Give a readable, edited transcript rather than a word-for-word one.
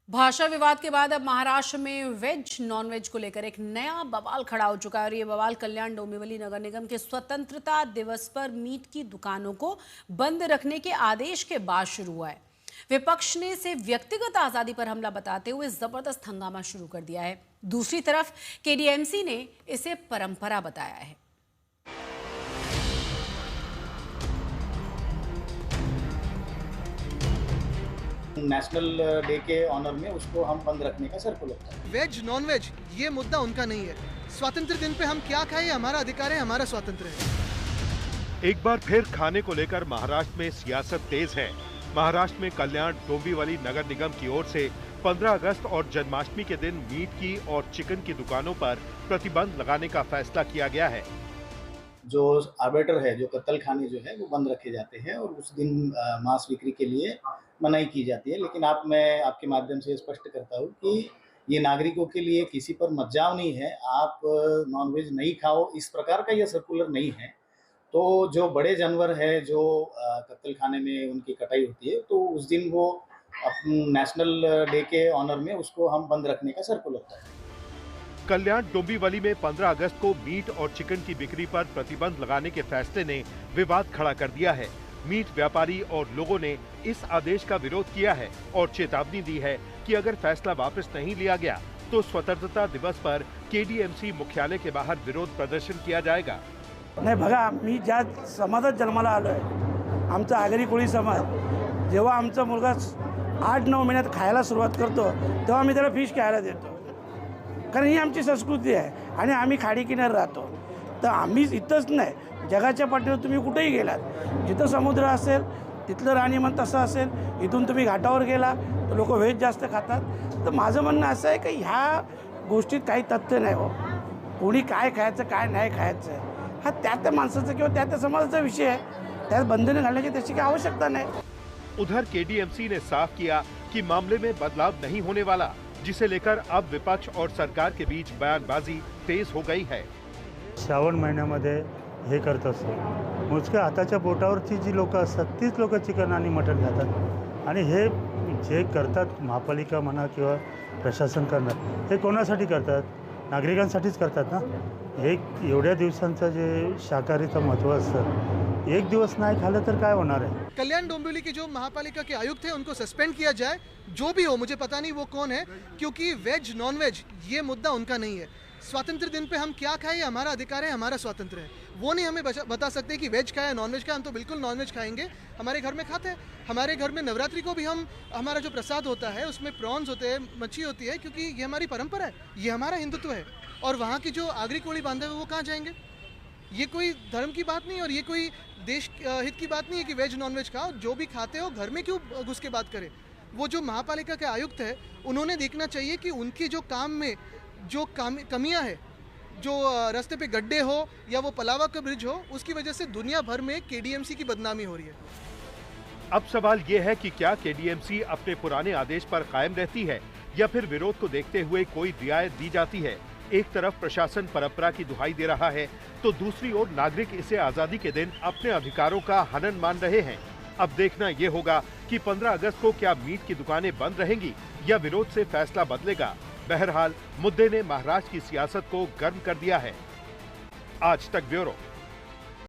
भाषा विवाद के बाद अब महाराष्ट्र में वेज नॉन वेज को लेकर एक नया बवाल खड़ा हो चुका है और ये बवाल कल्याण डोंबिवली नगर निगम के स्वतंत्रता दिवस पर मीट की दुकानों को बंद रखने के आदेश के बाद शुरू हुआ है। विपक्ष ने इसे व्यक्तिगत आजादी पर हमला बताते हुए जबरदस्त हंगामा शुरू कर दिया है। दूसरी तरफ केडीएमसी ने इसे परंपरा बताया है। नेशनल डे के ऑनर में उसको हम बंद रखने का सर्कुलर था। वेज नॉन वेज ये मुद्दा उनका नहीं है। स्वतंत्र दिन पे हम क्या खाएं, हमारा अधिकार है, हमारा स्वातंत्र है। एक बार फिर खाने को लेकर महाराष्ट्र में सियासत तेज है। महाराष्ट्र में कल्याण डोंबिवली नगर निगम की ओर से 15 अगस्त और जन्माष्टमी के दिन मीट की और चिकन की दुकानों पर प्रतिबंध लगाने का फैसला किया गया है। जो आर्बिटर है, जो कत्ल खाने जो है वो बंद रखे जाते हैं और उस दिन मांस बिक्री के लिए मनाही की जाती है। लेकिन मैं आपके माध्यम से स्पष्ट करता हूँ कि ये नागरिकों के लिए किसी पर मज्जाव नहीं है। आप नॉनवेज नहीं खाओ, इस प्रकार का ये सर्कुलर नहीं है। तो जो बड़े जानवर है जो कत्ल खाने में उनकी कटाई होती है, तो उस दिन वो नेशनल डे के ऑनर में उसको हम बंद रखने का सर्कुलर था। कल्याण डोंबिवली में 15 अगस्त को मीट और चिकन की बिक्री पर प्रतिबंध लगाने के फैसले ने विवाद खड़ा कर दिया है। मीट व्यापारी और लोगों ने इस आदेश का विरोध किया है और चेतावनी दी है कि अगर फैसला वापस नहीं लिया गया तो स्वतंत्रता दिवस पर केडीएमसी मुख्यालय के बाहर विरोध प्रदर्शन किया जाएगा। नाही बघा, मी ज्या समाजात जन्माला आलोय, आमचा आगरी कोळी समाज, जेव्हा आमचा मुलगा 8-9 महिन्यात खायला सुरुवात करतो तेव्हा आम्ही त्याला फिश खायला देतो, कारण ही आमची संस्कृती आहे आणि आम्ही खाडी किनारी राहतो। तर आम्ही इथंच नाही, जगाच्या पाठीवर तुम्ही कुठेही गेलात, जिथं समुद्र असेल तिथलं राहणीमान तसं असेल, इथून तुम्ही घाटावर गेला तर लोक व्हेज जास्त खातात। तर माझं म्हणणं असं आहे की ह्या गोष्टीत काही तथ्य नाही हो। कोणी काय खायचं काय नाही खायचं हा त्या माणसाचा किंवा त्या समाजाचा विषय आहे। त्यात बंधने घालण्याची त्याची काही आवश्यकता नाही। उधर केडीएमसी ने साफ किया कि मामले में बदलाव नहीं होने वाला, जिसे लेकर अब विपक्ष और सरकार के बीच बयानबाजी तेज हो गई है। श्रावण महिन्यामध्ये हे करत असतो, मोजक्या हाताच्या बोटावरची जी लोक असतात तीच लोक चिकन आणि मटण खातात आणि हे जे करतात महापालिका म्हणा किंवा प्रशासन करणार, हे कोणासाठी करतात? नागरिकांसाठीच करतात ना। एक एवढ्या दिवसांचं जे शाकाहारीचं महत्त्व असतं, एक दिवस नाही खाल्लं तर काय होणार आहे? कल्याण डोंबिवली के जो महापालिका के आयुक्त हैं उनको सस्पेंड किया जाए, जो भी हो, मुझे पता नहीं वो कौन है, क्योंकि वेज नॉन वेज ये मुद्दा उनका नहीं है। स्वतंत्र दिन पे हम क्या खाएं, हमारा अधिकार है, हमारा स्वातंत्र है। वो नहीं हमें बता सकते कि वेज खाएं नॉन वेज खाएं। हम तो बिल्कुल नॉन वेज खाएंगे, हमारे घर में खाते हैं। हमारे घर में नवरात्रि को भी हमारा जो प्रसाद होता है उसमें प्रॉन्स होते हैं, मच्छी होती है, क्योंकि ये हमारी परंपरा है, ये हमारा हिंदुत्व है। और वहाँ की जो आगरी कोळी बांधव है वो कहाँ जाएंगे? ये कोई धर्म की बात नहीं और ये कोई देश हित की बात नहीं है कि वेज नॉन वेज खाओ। जो भी खाते हो घर में क्यों घुस के बात करें? वो जो महापालिका के आयुक्त है उन्होंने देखना चाहिए कि उनकी जो काम में जो कमियां है, जो रास्ते पे गड्ढे हो या वो पलावा का ब्रिज हो, उसकी वजह से दुनिया भर में केडीएमसी की बदनामी हो रही है। अब सवाल ये है कि क्या केडीएमसी अपने पुराने आदेश पर कायम रहती है या फिर विरोध को देखते हुए कोई रियायत दी जाती है। एक तरफ प्रशासन परंपरा की दुहाई दे रहा है तो दूसरी ओर नागरिक इसे आजादी के दिन अपने अधिकारों का हनन मान रहे हैं। अब देखना ये होगा कि 15 अगस्त को क्या मीट की दुकानें बंद रहेंगी या विरोध से फैसला बदलेगा। बहरहाल मुद्दे ने महाराष्ट्र की सियासत को गर्म कर दिया है। आज तक ब्यूरो।